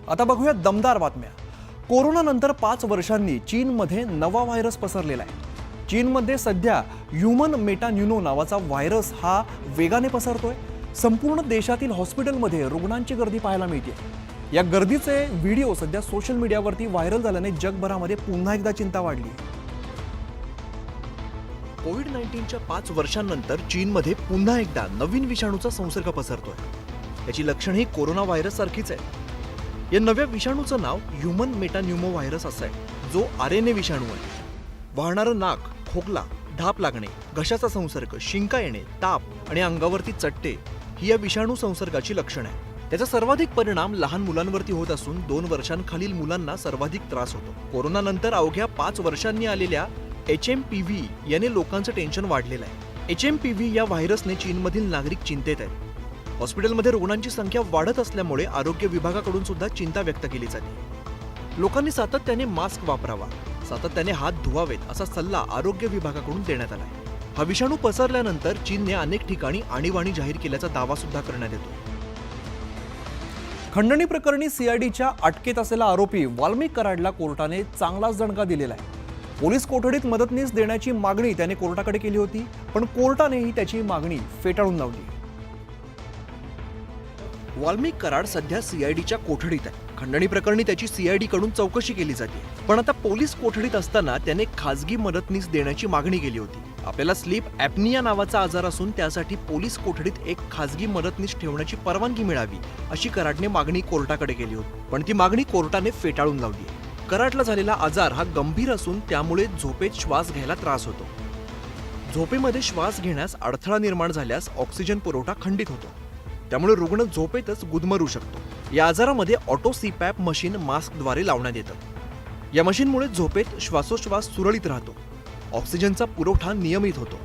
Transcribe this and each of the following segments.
आता बघूया दमदार बातम्या। कोरोनानंतर 5 वर्षांनी चीनमध्ये नवा व्हायरस पसरलेला आहे। चीनमध्ये सध्या ह्यूमन मेटान्युनो नावाचा व्हायरस हा वेगाने पसरतोय। संपूर्ण देशातील हॉस्पिटलमध्ये रुग्णांची गर्दी पाहायला मिळते। या गर्दीचे व्हिडिओ सध्या सोशल मीडियावरती व्हायरल झाल्याने जगभरामध्ये पुन्हा एकदा चिंता वाढली आहे। कोविड-19च्या 5 वर्षांनंतर चीनमध्ये पुन्हा एकदा नवीन विषाणूचा संसर्ग पसरतोय। याची लक्षणंही कोरोना व्हायरस सारखीच आहे। या नव्या विषाणूचं नाव ह्यूमन मेटान्युमो व्हायरस असं आहे, जो आरएनए विषाणू आहे। वाहणारं नाक, खोकला, धाप लागणे, घशाचा संसर्ग, शिंका येणे, ताप आणि अंगावरती चट्टे ही या विषाणू संसर्गाची लक्षणं आहे। त्याचा सर्वाधिक परिणाम लहान मुलांवरती होत असून 2 वर्षांखालील मुलांना सर्वाधिक त्रास होतो। कोरोनानंतर अवघ्या 5 वर्षांनी आलेल्या HMPV याने लोकांचं टेन्शन वाढलेलं आहे। HMPV या व्हायरसने चीनमधील नागरिक चिंतेत आहेत। हॉस्पिटलमध्ये रुग्णांची संख्या वाढत असल्यामुळे आरोग्य विभागाकडून सुद्धा चिंता व्यक्त केली जाते। लोकांनी सातत्याने मास्क वापरावा, सातत्याने हात धुवावेत असा सल्ला आरोग्य विभागाकडून देण्यात आला आहे। हा विषाणू पसरल्यानंतर चीनने अनेक ठिकाणी आणीबाणी जाहीर केल्याचा दावा सुद्धा करण्यात येतो। खंडणी प्रकरणी CIDच्या अटकेत असलेला आरोपी वाल्मिक कराडला कोर्टाने चांगलाच दणका दिलेला आहे। पोलीस कोठडीत मदतनीस देण्याची मागणी त्याने कोर्टाकडे केली होती, पण कोर्टानेही त्याची मागणी फेटाळून लावली। वाल्मिक कराड सध्या CIDच्या कोठडीत आहे। खंडणी प्रकरणी त्याची CID कडून चौकशी केली जाते, पण आता पोलीस कोठडीत असताना त्याने खासगी मदतनीस देण्याची मागणी केली होती। आपल्याला स्लीप ॲपनिया नावाचा आजार असून त्यासाठी पोलीस कोठडीत एक खासगी मदतनीस ठेवण्याची परवानगी मिळावी अशी कराडने मागणी कोर्टाकडे केली होती, पण ती मागणी कोर्टाने फेटाळून लावली आहे। कराडला झालेला आजार हा गंभीर असून त्यामुळे झोपेत श्वास घ्यायला त्रास होतो। झोपेमध्ये श्वास घेण्यास अडथळा निर्माण झाल्यास ऑक्सिजन पुरवठा खंडित होतो, त्यामुळे रुग्ण झोपेतच गुदमरू शकतो। या आजारामध्ये ऑटो CPAP मशीन मास्कद्वारे लावण्यात येतं। या मशीनमुळे झोपेत श्वासोश्वास सुरळीत राहतो, ऑक्सिजनचा पुरवठा नियमित होतो।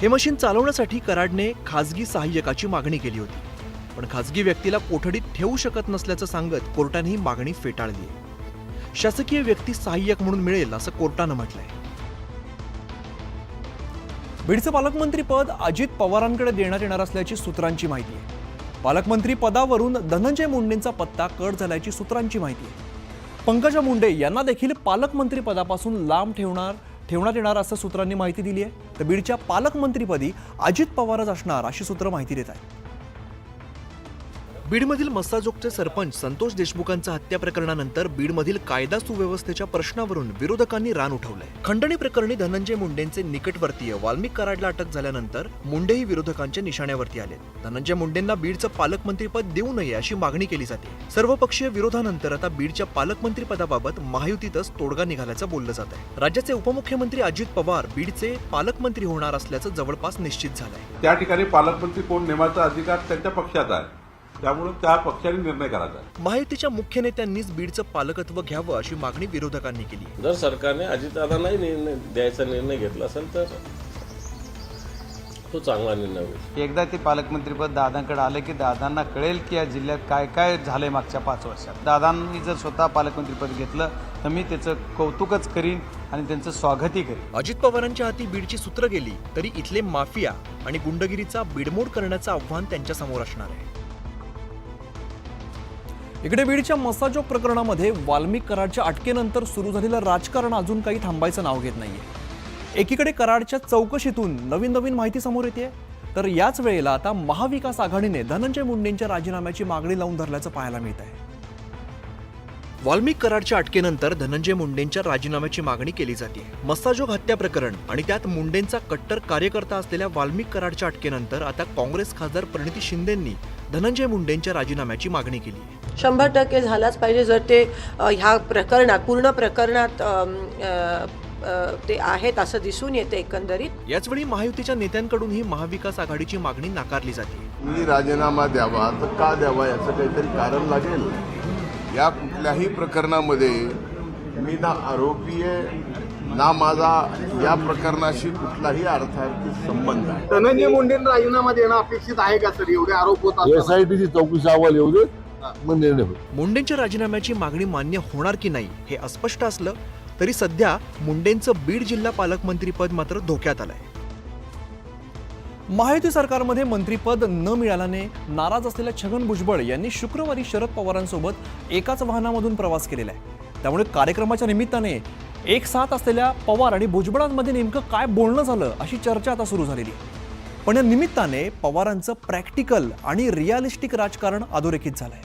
हे मशीन चालवण्यासाठी कराडने खासगी सहाय्यकाची मागणी केली होती, पण खासगी व्यक्तीला कोठडीत ठेवू शकत नसल्याचं सांगत कोर्टाने ही मागणी फेटाळली आहे। शासकीय व्यक्ती सहाय्यक म्हणून मिळेल असं कोर्टानं म्हटलंय। बीडचं पालकमंत्री पद अजित पवारांकडे देण्यात येणार असल्याची सूत्रांची माहिती आहे। पालकमंत्री पदावरून धनंजय मुंडेंचा पत्ता कट झाल्याची सूत्रांची माहिती आहे। पंकजा मुंडे यांना देखील पालकमंत्री पदापासून लांब ठेवण्यात येणार असं सूत्रांनी माहिती दिली आहे। तर बीडच्या पालकमंत्रीपदी अजित पवारच असणार अशी सूत्र माहिती देत आहेत। बीडमधील मस्साजोगचे सरपंच संतोष देशमुखांच्या हत्या प्रकरणानंतर बीडमधील कायदा सुव्यवस्थेच्या प्रश्नावरून विरोधकांनी रान उठवलंय। खंडणी प्रकरणी धनंजय मुंडेंचे निकटवर्तीय वाल्मिक कराडला अटक झाल्यानंतर मुंडेही विरोधकांच्या निशाण्यावरती आले। धनंजय मुंडेंना बीडचं पालकमंत्रीपद देऊ नये अशी मागणी केली जाते। सर्वपक्षीय विरोधानंतर आता बीडच्या पालकमंत्रीपदाबाबत महायुतीतच तोडगा निघाल्याचं बोललं जात आहे। राज्याचे उपमुख्यमंत्री अजित पवार बीडचे पालकमंत्री होणार असल्याचं जवळपास निश्चित झालंय। त्या ठिकाणी पालकमंत्री कोण नेमाचा अधिकार त्यांच्या पक्षाचा आहे, त्यामुळे त्या पक्षाने निर्णय करायचा आहे। महायुतीच्या मुख्य नेत्यांनीच बीडचं पालकत्व घ्यावं अशी मागणी विरोधकांनी केली। जर सरकारने अजितदादांनाही निर्णय द्यायचा निर्णय घेतला असेल तर तो चांगला निर्णय होईल। एकदा ते पालकमंत्रीपद दादांकडे आले की दादांना कळेल की या जिल्ह्यात काय काय झालंय मागच्या 5 वर्षात। दादांनी जर स्वतः पालकमंत्रीपद घेतलं तर मी त्याचं कौतुकच करीन आणि त्यांचं स्वागतही करीन। अजित पवारांच्या हाती बीडची सूत्र गेली तरी इथले माफिया आणि गुंडगिरीचा बीडमोड करण्याचं आव्हान त्यांच्या समोर असणार आहे। इकडे बीडच्या मस्साजोग प्रकरणामध्ये वाल्मिक कराडच्या अटकेनंतर सुरू झालेलं राजकारण अजून काही थांबायचं नाव घेत नाहीये। एकीकडे कराडच्या चौकशीतून नवीन माहिती समोर येते, तर याच वेळेला आता महाविकास आघाडीने धनंजय मुंडेंच्या राजीनाम्याची मागणी लावून धरल्याचं पाहायला मिळत आहे। वाल्मिक कराडच्या अटकेनंतर धनंजय मुंडेंच्या राजीनाम्याची मागणी केली जाते। मस्साजोग हत्या प्रकरण आणि त्यात मुंडेंचा कट्टर कार्यकर्ता असलेल्या वाल्मिक कराडच्या अटकेनंतर आता काँग्रेस खासदार प्रणिती शिंदेंनी धनंजय मुंडेंच्या राजीनाम्याची मागणी केली आहे। 100% झालाच पाहिजे। जर ते ह्या प्रकरणात पूर्ण प्रकरणात ते आहेत असं दिसून येते एकंदरीत। याचवेळी महायुतीच्या नेत्यांकडूनही महाविकास आघाडीची मागणी नाकारली जाते। मी राजीनामा द्यावा तर का द्यावा याचं काहीतरी कारण लागेल। या कुठल्याही प्रकरणामध्ये मी ना आरोपी आहे ना माझा या प्रकरणाशी कुठलाही अर्थार्थी संबंध आहे। धनंजय मुंडेंना राजीनामा देणं अपेक्षित आहे का सर? एवढे आरोप होतात। SITची चौकशी अहवाल येऊ दे, मग निर्णय होईल। मुंडेंच्या राजीनाम्याची मागणी मान्य होणार की नाही हे अस्पष्ट असलं तरी सध्या मुंडेंचं बीड जिल्हा पालकमंत्रीपद मात्र धोक्यात आलंय। महायुती सरकारमध्ये मंत्रीपद न मिळाल्याने नाराज असलेल्या छगन भुजबळ यांनी शुक्रवारी शरद पवारांसोबत एकाच वाहनामधून प्रवास केलेला आहे. त्यामुळे कार्यक्रमाच्या निमित्ताने एक साथ असलेल्या पवार आणि भुजबळांमध्ये नेमकं काय बोलणं झालं अशी चर्चा आता सुरू झालेली आहे. पण या निमित्ताने पवारांचं प्रॅक्टिकल आणि रिअलिस्टिक राजकारण अधोरेखित झालंय.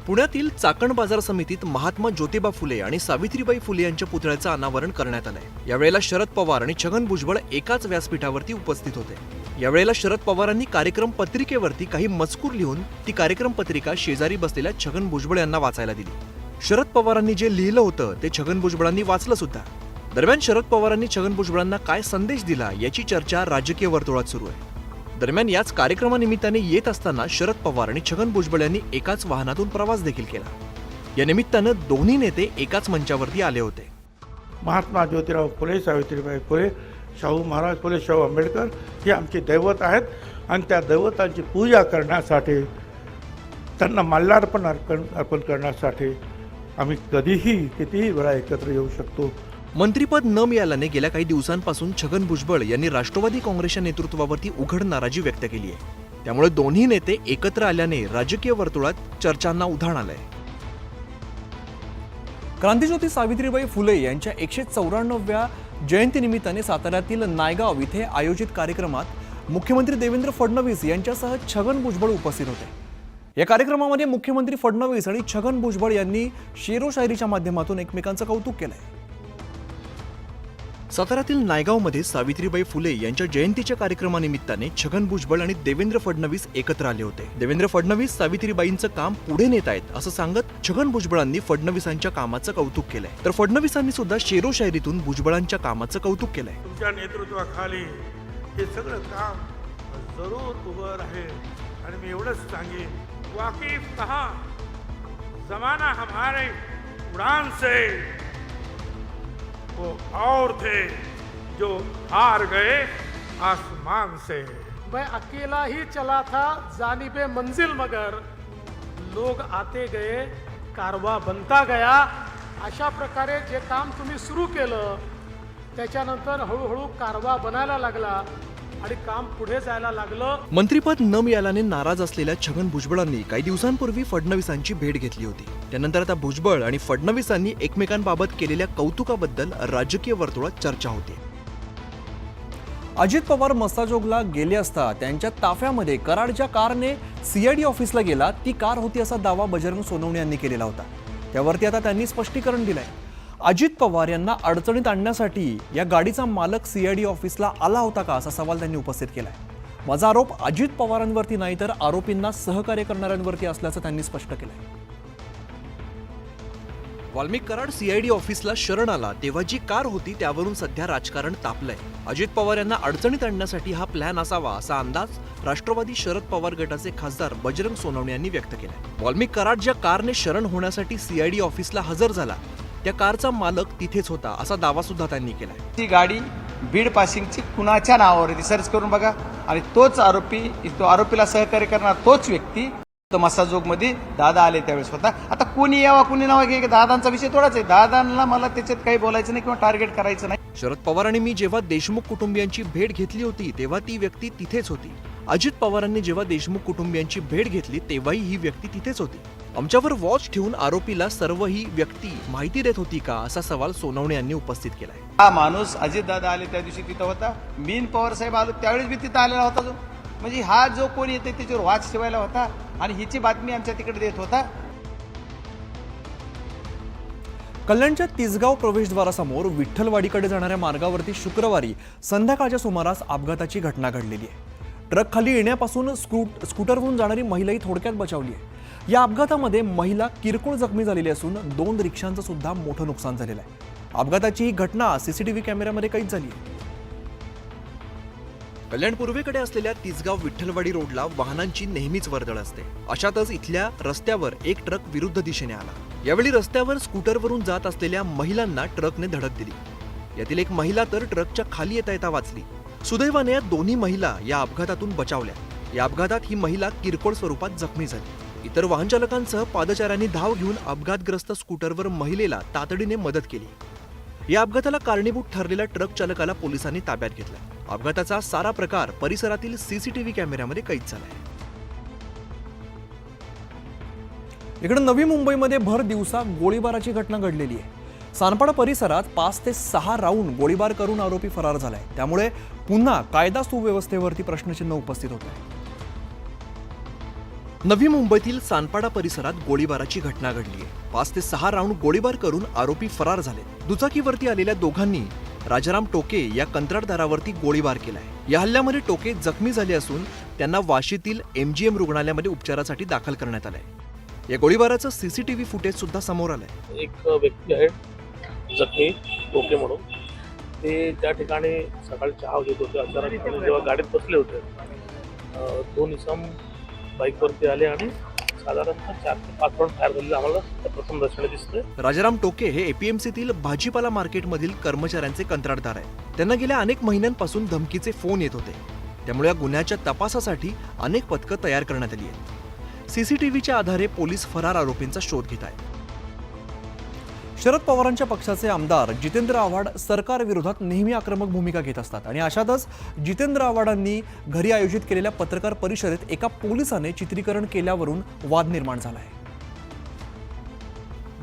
पुण्यातील चाकण बाजार समितीत महात्मा ज्योतिबा फुले आणि सावित्रीबाई फुले यांच्या पुतळ्याचं अनावरण करण्यात आलंय. यावेळेला शरद पवार आणि छगन भुजबळ एकाच व्यासपीठावरती उपस्थित होते. यावेळेला शरद पवारांनी कार्यक्रम पत्रिकेवरती काही मजकूर लिहून ती कार्यक्रम पत्रिका शेजारी बसलेल्या छगन भुजबळ यांना वाचायला दिली. शरद पवारांनी जे लिहिलं होतं ते छगन भुजबळांनी वाचलं सुद्धा. दरम्यान शरद पवारांनी छगन भुजबळांना काय संदेश दिला याची चर्चा राजकीय वर्तुळात सुरू आहे. दरम्यान याच कार्यक्रमानिमित्ताने येत असताना शरद पवार आणि छगन भुजबळ यांनी एकाच वाहनातून प्रवास देखील केला. या निमित्तानं दोन्ही नेते एकाच मंचावरती आले होते. महात्मा ज्योतिराव फुले, सावित्रीबाई फुले, शाहू महाराज फुले, शाहू आंबेडकर हे आमचे दैवत आहेत आणि त्या दैवतांची पूजा करण्यासाठी, त्यांना माल्यार्पण अर्पण करण्यासाठी आम्ही कधीही कितीही वेळा एकत्र येऊ शकतो. मंत्रीपद न मिळाल्याने गेल्या काही दिवसांपासून छगन भुजबळ यांनी राष्ट्रवादी काँग्रेसच्या नेतृत्वावरती उघड नाराजी व्यक्त केली आहे. त्यामुळे दोन्ही नेते एकत्र आल्याने राजकीय वर्तुळात चर्चांना उधाण आलंय. क्रांतिज्योती सावित्रीबाई फुले यांच्या 194व्या जयंतीनिमित्ताने साताऱ्यातील नायगाव इथे आयोजित कार्यक्रमात मुख्यमंत्री देवेंद्र फडणवीस यांच्यासह छगन भुजबळ उपस्थित होते. या कार्यक्रमामध्ये मुख्यमंत्री फडणवीस आणि छगन भुजबळ यांनी शेरो शायरीच्या माध्यमातून एकमेकांचं कौतुक केलंय. साताऱ्यातील नायगावमध्ये सावित्रीबाई फुले यांच्या जयंतीच्या कार्यक्रमानिमित्ताने छगन भुजबळ आणि देवेंद्र फडणवीस एकत्र आले होते. देवेंद्र फडणवीस सावित्रीबाईंचं काम पुढे नेत आहेत असं सांगत छगन भुजबळांनी फडणवीसांच्या कामाचं कौतुक केलंय. तर फडणवीसांनी सुद्धा शेरो शायरीतून भुजबळांच्या कामाचं कौतुक केलंय. तुमच्या नेतृत्वाखाली हे सगळं काम जरूर उभं राहील आणि मी एवढंच सांगेन, वाकिफ कहा जमाना हमारे उड़ान से, वो और थे जो हार गए आसमान से. मैं अकेला ही चला था जानिबे मंजिल, मगर लोग आते गए कारवा बनता गया. अशा प्रकारे जे काम तुम्ही सुरू केलं त्याच्यानंतर हळूहळू कारवा बनायला लागला आणि काम पुढे जायला लागलं. मंत्रीपद न मिळाल्याने नाराज असलेल्या छगन भुजबळांनी काही दिवसांपूर्वी फडणवीसांची भेट घेतली होती. त्यानंतर आता भुजबळ आणि फडणवीसांनी एकमेकांबाबत केलेल्या कौतुकाबद्दल राजकीय वर्तुळात चर्चा होती. अजित पवार मस्ताजोगला गेले असता त्यांच्या ताफ्यामध्ये कराडच्या कारने सीआयडी ऑफिसला गेला ती कार होती असा दावा बजरंग सोनवणे यांनी केलेला होता. त्यावरती आता त्यांनी स्पष्टीकरण दिलंय. अजित पवार यांना अडचणीत आणण्यासाठी या गाडीचा मालक सीआयडी ऑफिसला आला होता का असा सवाल त्यांनी उपस्थित केलाय. माझा आरोप अजित पवारांवरती नाही तर आरोपींना सहकार्य करणाऱ्यांवरती असल्याचं त्यांनी स्पष्ट केलंय. वाल्मिक कराड सीआयडी ऑफिसला शरण आला तेव्हा जी कार होती त्यावरून सध्या राजकारण तापलंय. अजित पवार यांना अडचणीत आणण्यासाठी हा प्लॅन असावा असा अंदाज राष्ट्रवादी शरद पवार गटाचे खासदार बजरंग सोनवणे यांनी व्यक्त केलाय. वाल्मिक कराड ज्या कारने शरण होण्यासाठी सीआयडी ऑफिसला हजर झाला त्या कारचा मालक तिथेच होता असा दावा सुद्धा त्यांनी केलाय. ती गाडी बीड पासिंगची कुणाच्या नावावर आहे सर्च करून बघा आणि तोच आरोपी, तो आरोपीला सहकार्य करणार तोच व्यक्ती मसाजोगमध्ये दादा आले त्यावेळेस होता. आता कोणी यावा कोणी नावा घे, दादांचा विषय थोडाच आहे. दादांना मला त्याच्यात काही बोलायचं नाही किंवा टार्गेट करायचं नाही. शरद पवार आणि मी जेव्हा देशमुख कुटुंबियांची भेट घेतली होती तेव्हा ती व्यक्ती तिथेच होती. अजित पवारांनी जेव्हा देशमुख कुटुंबियांची भेट घेतली तेव्हाही ही व्यक्ती तिथेच होती. आमच्यावर वॉच ठेवून आरोपीला सर्व ही व्यक्ती माहिती देत होती का असा सवाल सोनवणे यांनी उपस्थित केलाय. हा माणूस अजित दादा आले त्या दिवशी तिथं होता, मीन पवार साहेब आलो त्यावेळेस मी तिथं आलेला होता. जो म्हणजे हा जो कोणी येते त्याच्यावर वाच ठेवायला होता आणि हिची बातमी आमच्या तिकडे देत होता. कल्याणच्या तिसगाव प्रवेशद्वारासमोर विठ्ठलवाडीकडे जाणाऱ्या मार्गावरती शुक्रवारी संध्याकाळच्या सुमारास अपघाताची घटना घडलेली आहे. ट्रक खाली येण्यापासून स्कूटरवरून जाणारी महिलाही थोडक्यात बचावली आहे. या अपघातामध्ये महिला किरकोळ जखमी झालेली असून 2 रिक्षांचं सुद्धा मोठं नुकसान झालेलं आहे. अपघाताची ही घटना सीसीटीव्ही कॅमेऱ्यामध्ये कैद झाली आहे. कल्याण पूर्वेकडे असलेल्या तिसगाव विठ्ठलवाडी रोडला वाहनांची नेहमीच वर्दळ असते. अशातच इथल्या रस्त्यावर एक ट्रक विरुद्ध दिशेने आला. यावेळी रस्त्यावर स्कूटरवरून जात असलेल्या महिलांना ट्रकने धडक दिली. यातील एक महिला तर ट्रकच्या खाली येता येता वाचली. सुदैवाने या दोन्ही महिला या अपघातातून बचावल्या. या अपघातात ही महिला किरकोळ स्वरूपात जखमी झाली. इतर वाहन चालकांसह पादचाऱ्यांनी धाव घेऊन अपघातग्रस्त स्कूटरवर महिलेला तातडीने मदत केली. या अपघाताला कारणीभूत ठरलेल्या ट्रक चालकाला पोलिसांनी ताब्यात घेतलं. अपघाताचा सारा प्रकार परिसरातील सीसीटीव्ही कॅमेऱ्यामध्ये कैद झालाय. इकडे नवी मुंबईमध्ये भर दिवसा गोळीबाराची घटना घडलेली आहे. सानपाडा परिसरात 5 ते 6 राऊंड गोळीबार करून आरोपी फरार झालाय. त्यामुळे पुन्हा कायदा सुव्यवस्थेवरती प्रश्नचिन्ह उपस्थित होत आहे. नवी मुंबईतील सानपाडा परिसरात गोळीबाराची घटना घडली आहे. 5 ते 6 राऊंड गोळीबार करून आरोपी फरार झाले. दुचाकीवरती आलेल्या दोघांनी राजाराम टोके या कंत्राटदारावरती गोळीबार केलाय. या हल्ल्यामध्ये टोके जखमी झाले असून त्यांना वाशीतील MGM रुग्णालयामध्ये उपचारासाठी दाखल करण्यात आलंय. या गोळीबाराचं सीसीटीव्ही फुटेज सुद्धा समोर आलंय. एक व्यक्ती आहे जखमी टोके म्हणून, ते त्या ठिकाणी सकाळी चहा घेत होते. अचानक जेव्हा गाडीत बसले होते, दोन इसम बाईकवरती आले आणि साधारणतः 4 ते 5 राऊंड फायर झालेले आम्हाला प्रथम दर्शनी दिसते. राजाराम टोके हे APMCतील भाजीपाला मार्केटमधील कर्मचाऱ्यांचे कंत्राटदार आहेत. त्यांना गेल्या अनेक महिन्यांपासून धमकीचे फोन येत होते. त्यामुळे या गुन्ह्याच्या तपासासाठी अनेक पथकं तयार करण्यात आली आहेत. सीसीटीव्हीच्या आधारे पोलीस फरार आरोपींचा शोध घेत आहेत. शरद पवारांच्या पक्षाचे आमदार जितेंद्र आव्हाड सरकारविरोधात नेहमी आक्रमक भूमिका घेत असतात आणि अशातच जितेंद्र आव्हाडांनी घरी आयोजित केलेल्या पत्रकार परिषदेत एका पोलिसाने चित्रीकरण केल्यावरून वाद निर्माण झाला आहे.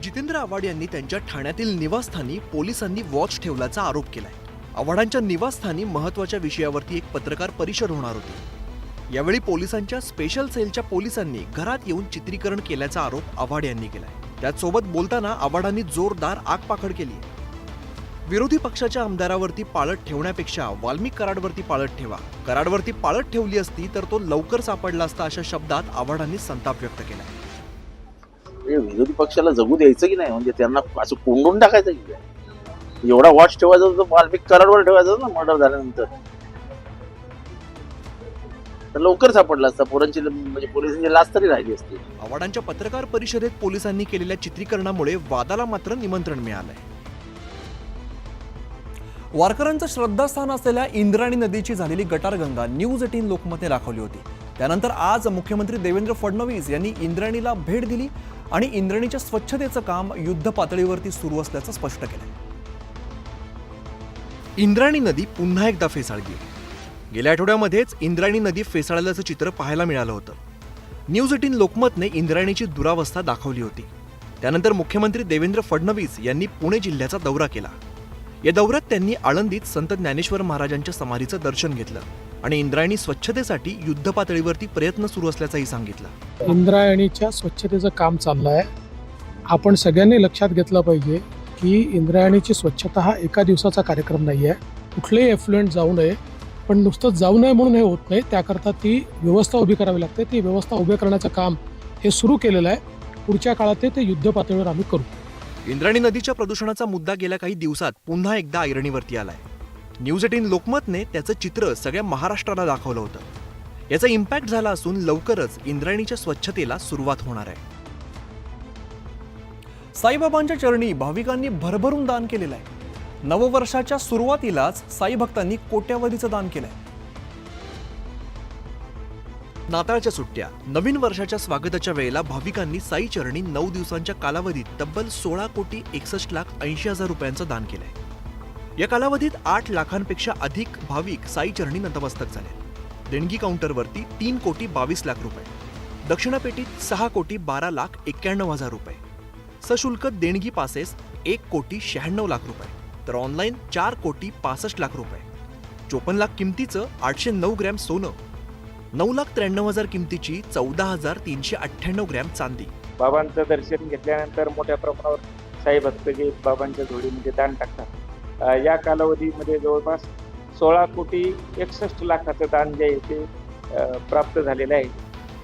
जितेंद्र आव्हाड यांनी त्यांच्या ठाण्यातील निवासस्थानी पोलिसांनी वॉच ठेवल्याचा आरोप केलाय. आव्हाडांच्या निवासस्थानी महत्त्वाच्या विषयावरती एक पत्रकार परिषद होणार होती. यावेळी पोलिसांच्या स्पेशल सेलच्या पोलिसांनी घरात येऊन चित्रीकरण केल्याचा आरोप आव्हाड यांनी केलाय. त्याचसोबत बोलताना आव्हाडांनी जोरदार आगपाखड केली. विरोधी पक्षाच्या आमदारावरती पाळत ठेवण्यापेक्षा वाल्मिक कराडवरती पाळत ठेवा, कराडवरती पाळत ठेवली असती तर तो लवकर सापडला असता, अशा शब्दात आव्हाडांनी संताप व्यक्त केला. विरोधी पक्षाला जगू द्यायचं की नाही, म्हणजे त्यांना असं कोंडून टाकायचं की काय? एवढा वॉच ठेवायचा तर वाल्मिक कराडवर ठेवायचा ना, मर्डर झाल्यानंतर लवकर सापडला असता, पोरांची म्हणजे पोलिसांची लाच तरी राहिली असती. आव्हाडांच्या पत्रकार परिषदेत पोलिसांनी केलेल्या चित्रीकरणामुळे वादाला मात्र निमंत्रण मिळालंय. वारकऱ्यांचं श्रद्धास्थान असलेल्या इंद्रायणी नदीची झालेली गटारगंगा न्यूज 18 लोकमतने दाखवली होती. त्यानंतर आज मुख्यमंत्री देवेंद्र फडणवीस यांनी इंद्रायणीला भेट दिली आणि इंद्रायणीच्या स्वच्छतेचं काम युद्ध पातळीवरती सुरू असल्याचं स्पष्ट केलंय. इंद्रायणी नदी पुन्हा एकदा फेसाळली. गेल्या आठवड्यामध्येच इंद्रायणी नदी फेसाळल्याचं चित्र पाहायला मिळालं होतं. न्यूज 18 लोकमतने इंद्रायणीची दुरावस्था दाखवली होती. त्यानंतर मुख्यमंत्री देवेंद्र फडणवीस यांनी पुणे जिल्ह्याचा दौरा केला. या दौऱ्यात त्यांनी आळंदीत संत ज्ञानेश्वर महाराजांच्या समाधीचं दर्शन घेतलं आणि इंद्रायणी स्वच्छतेसाठी युद्ध पातळीवरती प्रयत्न सुरू असल्याचंही सांगितलं. इंद्रायणीच्या स्वच्छतेचं काम चाललं आहे. आपण सगळ्यांनी लक्षात घेतलं पाहिजे की इंद्रायणीची स्वच्छता हा एका दिवसाचा कार्यक्रम नाही आहे. कुठलेही एफ्लुएंट जाऊ नये, पण नुसतं जाऊ नये म्हणून हे होत नाही. त्याकरता ती व्यवस्था उभी करावी लागते. ती व्यवस्था उभी करण्याचं काम हे सुरू केलेलं आहे. पुढच्या काळात ते युद्ध पातळीवर आम्ही करू. इंद्रायणी नदीच्या प्रदूषणाचा मुद्दा गेल्या काही दिवसात पुन्हा एकदा ऐरणीवरती आलाय. न्यूज 18 लोकमतने त्याचं चित्र सगळ्या महाराष्ट्राला दाखवलं होतं. याचा इम्पॅक्ट झाला असून लवकरच इंद्रायणीच्या स्वच्छतेला सुरुवात होणार आहे. साईबाबांच्या चरणी भाविकांनी भरभरून दान केलेलं आहे. नववर्षाच्या सुरुवातीलाच साई भक्तांनी कोट्यावधीचं दान केलंय. नाताळच्या सुट्ट्या, नवीन वर्षाच्या स्वागताच्या वेळेला भाविकांनी साई चरणी 9 दिवसांच्या कालावधीत तब्बल 16,61,80,000 रुपयांचं दान केलंय. या कालावधीत 8 लाखांपेक्षा अधिक भाविक साई चरणी नतमस्तक झाले. देणगी काउंटरवरती 3,22,00,000 रुपये, दक्षिणापेटीत 6,12,91,000 रुपये, सशुल्क देणगी पासेस 1,96,00,000 रुपये, तर ऑनलाईन 4,65,00,000 रुपये, 54 लाख किमतीचं 809 ग्रॅम सोनं, 9,93,000 किमतीची 14,398 ग्रॅम चांदी. बाबांचं दर्शन घेतल्यानंतर मोठ्या प्रमाणावर साई भक्त जे बाबांच्या जोडीमध्ये दान टाकतात. या कालावधीमध्ये जवळपास 16,61,00,000 दान जे आहे ते प्राप्त झालेलं आहे.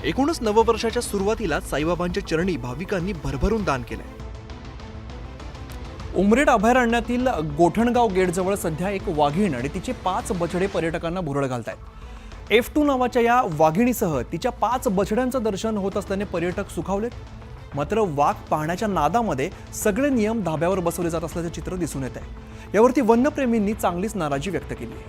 एकूणच नववर्षाच्या सुरुवातीला साईबाबांच्या चरणी भाविकांनी भरभरून दान केलंय. उमरेड अभयारण्यातील गोठणगाव गेटजवळ सध्या एक वाघीण आणि तिचे 5 बछडे पर्यटकांना भुरळ घालतायत. F2 नावाच्या या वाघिणीसह तिच्या 5 बछड्यांचं दर्शन होत असल्याने पर्यटक सुखावलेत. मात्र वाघ पाहण्याच्या नादामध्ये सगळे नियम धाब्यावर बसवले जात असल्याचे चित्र दिसून येत आहे. यावरती वन्यप्रेमींनी चांगलीच नाराजी व्यक्त केली आहे.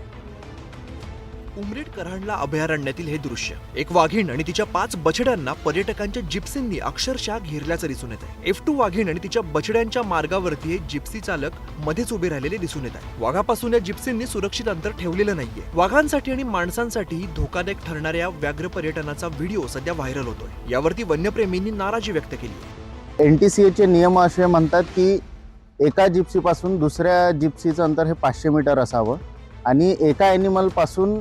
उमरेड कऱ्हाणला अभयारण्यातील हे दृश्य. एक वाघीण आणि तिच्या 5 बछड्यांना पर्यटकांच्या जिप्सींनी अक्षरशः घेरल्याचं दिसून येत आहे. F2 वाघीण आणि तिच्या बछड्यांच्या मार्गावरती हे जिप्सी चालक मध्येच उभे राहिलेले दिसून येत आहे. वाघापासून या जिप्सींनी सुरक्षित अंतर ठेवलेलं नाहीये. वाघांसाठी आणि माणसांसाठी धोकादायक ठरणाऱ्या व्याघ्र पर्यटनाचा व्हिडिओ सध्या व्हायरल होतोय. यावरती वन्यप्रेमींनी नाराजी व्यक्त केली आहे. NTCAचे नियम असे म्हणतात की एका जिप्सीपासून दुसऱ्या जिप्सीचं अंतर हे 500 मीटर असावं आणि एका ॲनिमलपासून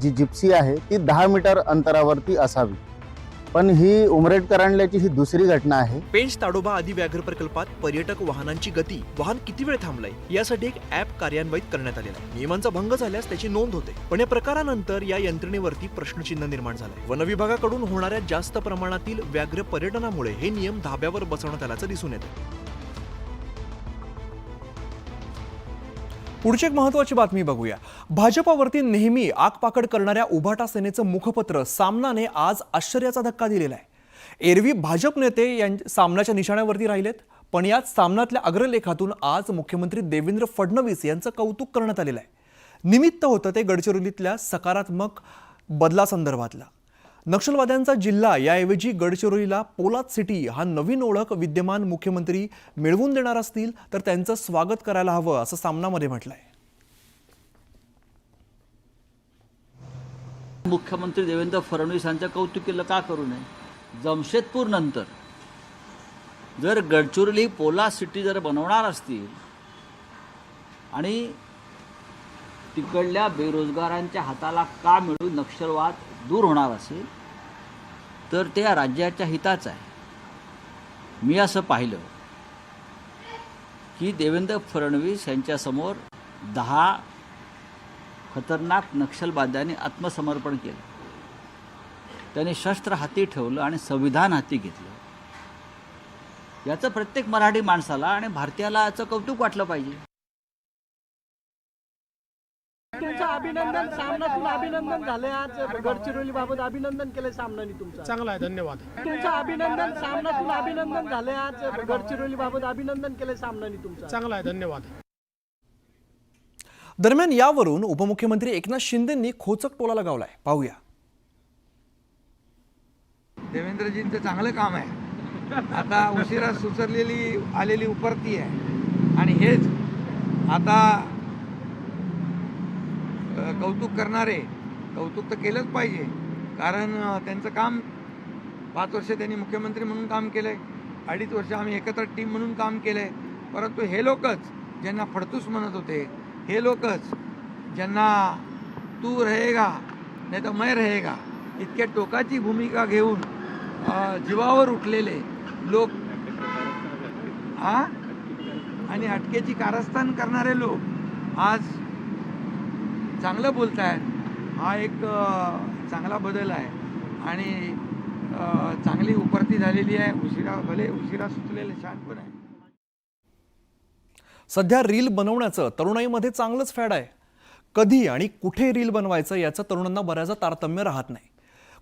जी जिप्सी आहे ती 10 मीटर अंतरावरती असावी. पण ही उमरेड कऱ्हाणल्याची ही दुसरी घटना आहे. पेंच ताडोबा आदी व्याघ्र प्रकल्पात पर्यटक वाहनांची गती, वाहन किती वेळ थांबलंय यासाठी एक ॲप कार्यान्वित करण्यात आलेला आहे. नियमांचा भंग झाल्यास त्याची नोंद होते. पण या प्रकारानंतर या यंत्रणेवरती प्रश्नचिन्ह निर्माण झालंय. वनविभागाकडून होणाऱ्या जास्त प्रमाणातील व्याघ्र पर्यटनामुळे हे नियम धाब्यावर बसवण्यात आल्याचं दिसून येतं. पुढची एक महत्त्वाची बातमी बघूया. भाजपावरती नेहमी आगपाखड करणाऱ्या उभाटा सेनेचं मुखपत्र सामनाने आज आश्चर्याचा धक्का दिलेला आहे. एरवी भाजप नेते सामनाच्या निशाण्यावरती राहिलेत, पण याच सामनातल्या अग्रलेखातून आज मुख्यमंत्री देवेंद्र फडणवीस यांचं कौतुक करण्यात आलेलं आहे. निमित्त होतं ते गडचिरोलीतल्या सकारात्मक बदलासंदर्भातलं. नक्षलवाद्यांचा जिल्हा याऐवजी गडचिरोलीला पोलाद सिटी हा नवीन ओळख विद्यमान मुख्यमंत्री मिळवून देणार असतील तर त्यांचं स्वागत करायला हवं असं सामनामध्ये म्हटलंय. मुख्यमंत्री देवेंद्र फडणवीस यांचं कौतुक केलं का करू नये. जमशेदपूर नंतर जर गडचिरोली पोलाद सिटी जर बनवणार असतील आणि तिकडल्या बेरोजगारांच्या हाताला काम मिळून नक्षलवाद दूर होणार असेल तर ते या राज्याच्या हिताचं आहे. मी असं पाहिलं की देवेंद्र फडणवीस यांच्यासमोर 10 खतरनाक नक्षलवाद्यांनी आत्मसमर्पण केलं. त्यांनी शस्त्र हाती ठेवलं आणि संविधान हाती घेतलं. याचं प्रत्येक मराठी माणसाला आणि भारतीयाला याचं कौतुक वाटलं पाहिजे. तुमचं अभिनंदन, सामनातून अभिनंदन झाले. आज गडचिरोली बाबत अभिनंदन केलंय सामनाने तुमचं. चांगला आहे, धन्यवाद. तुमचं अभिनंदन, सामनातून अभिनंदन झाले. आज गडचिरोली बाबत अभिनंदन केलंय सामनाने तुमचं. चांगला आहे, धन्यवाद. दरम्यान यावरून उपमुख्यमंत्री एकनाथ शिंदेंनी खोचक टोला लगावलाय. पाहूया. देवेंद्रजींचं चांगलं काम आहे. आता उशिरा सुचरलेली आलेली उपरती आहे आणि हेच आता कौतुक करणारे कौतुक तर केलंच पाहिजे, कारण त्यांचं काम 5 वर्ष त्यांनी मुख्यमंत्री म्हणून काम केलंय, 2.5 वर्ष आम्ही एकत्र टीम म्हणून काम केलंय. परंतु हे लोकच ज्यांना फडतूस म्हणत होते, हे लोकच ज्यांना तू रहेगा नाही तर मैं रहेगा इतक्या टोकाची भूमिका घेऊन जीवावर उठलेले लोक आणि अटकेची कारस्थान करणारे लोक आज चांगलं बोलतायत. हा एक चांगला बदल आहे आणि चांगली उपरती झालेली आहे. उशिरा सुचलेलं शहाणपण आहे. सध्या रील बनवण्याचं तरुणाईमध्ये चांगलंच फॅड आहे. कधी आणि कुठे रील बनवायचं याचं तरुणांना बऱ्याचदा तारतम्य राहत नाही.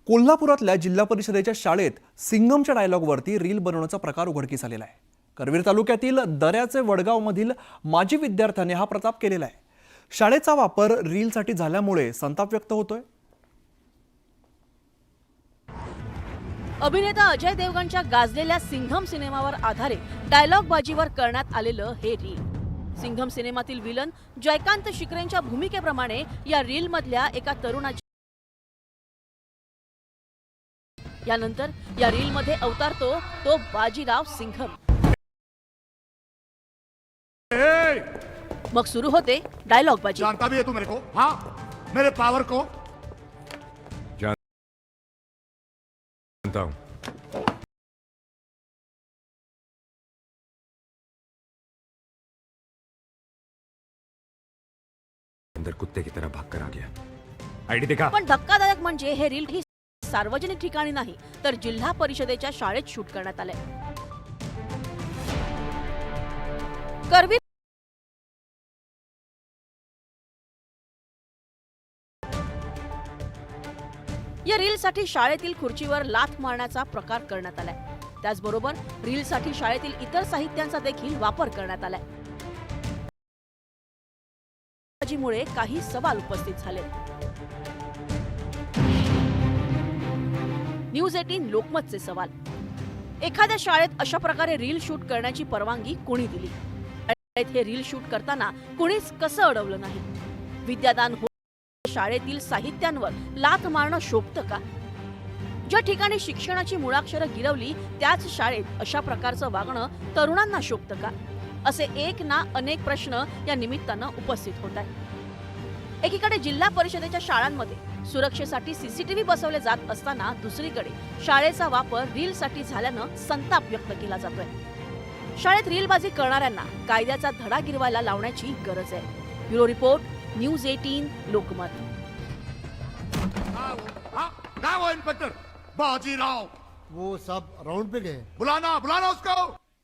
कोल्हापुरातल्या जिल्हा परिषदेच्या शाळेत सिंघमच्या डायलॉगवरती रील बनवण्याचा प्रकार उघडकीस आलेला आहे. करवीर तालुक्यातील दऱ्याचे वडगावमधील माजी विद्यार्थ्याने हा प्रताप केलेला आहे. शाळेचा वापर रीलसाठी झाल्यामुळे संताप व्यक्त होतोय. अभिनेता अजय देवगणच्या गाजलेल्या सिंघम सिनेमावर आधारित डायलॉगबाजीवर करण्यात आलेलं हे रील. सिंघम सिनेमातील विलन जयकांत शिकरेंच्या भूमिकेप्रमाणे या रील मधल्या एका तरुणाची यानंतर या रील मध्ये अवतारतो तो बाजीराव सिंघम. मग सुरू होते डायलॉग बाजी. जानता भी है तू मेरे को? हाँ, मेरे पावर को जानता हूं. अंदर कुत्ते की तरह भागकर आ गया. आईडी दिखा. पण धक्कादायक म्हणजे हे रील ही सार्वजनिक ठिकाणी नाही तर जिल्हा परिषदेच्या शाळेत शूट करण्यात आलंय. करवीर या रीलसाठी शाळेतील खुर्चीवर लाथ मारण्याचा प्रकार करण्यात आलाय. त्याचबरोबर रीलसाठी शाळेतील इतर साहित्यांचा देखील वापर करण्यात आलाय. मुळे काही सवाल उपस्थित झाले. न्यूज 18 लोकमतचे सवाल. एखाद्या शाळेत अशा प्रकारे रील शूट करण्याची परवानगी कोणी दिली? शाळेत हे रील शूट करताना कोणीच कसं अडवलं नाही? विद्यादान शाळेतील साहित्यांवर लाथ मारणं शोभतं का? ज्या ठिकाणी शिक्षणाची मुळाक्षरं गिरवली त्याच शाळेत अशा प्रकारचं वागणं तरुणांना शोभतं का? असे एक ना अनेक प्रश्न या निमित्तानं उपस्थित होत आहेत. एकीकडे जिल्हा परिषदेच्या शाळांमध्ये सुरक्षेसाठी सीसीटीव्ही बसवले जात असताना दुसरीकडे शाळेचा वापर रीलसाठी झाल्यानं संताप व्यक्त केला जातोय. शाळेत रीलबाजी करणाऱ्यांना कायद्याचा धडा गिरवायला लावण्याची गरज आहे. Bureau report, news 18 Lokmat. Inspector Bajirao, वो सब राउंड पे गए. बुलाना उसको.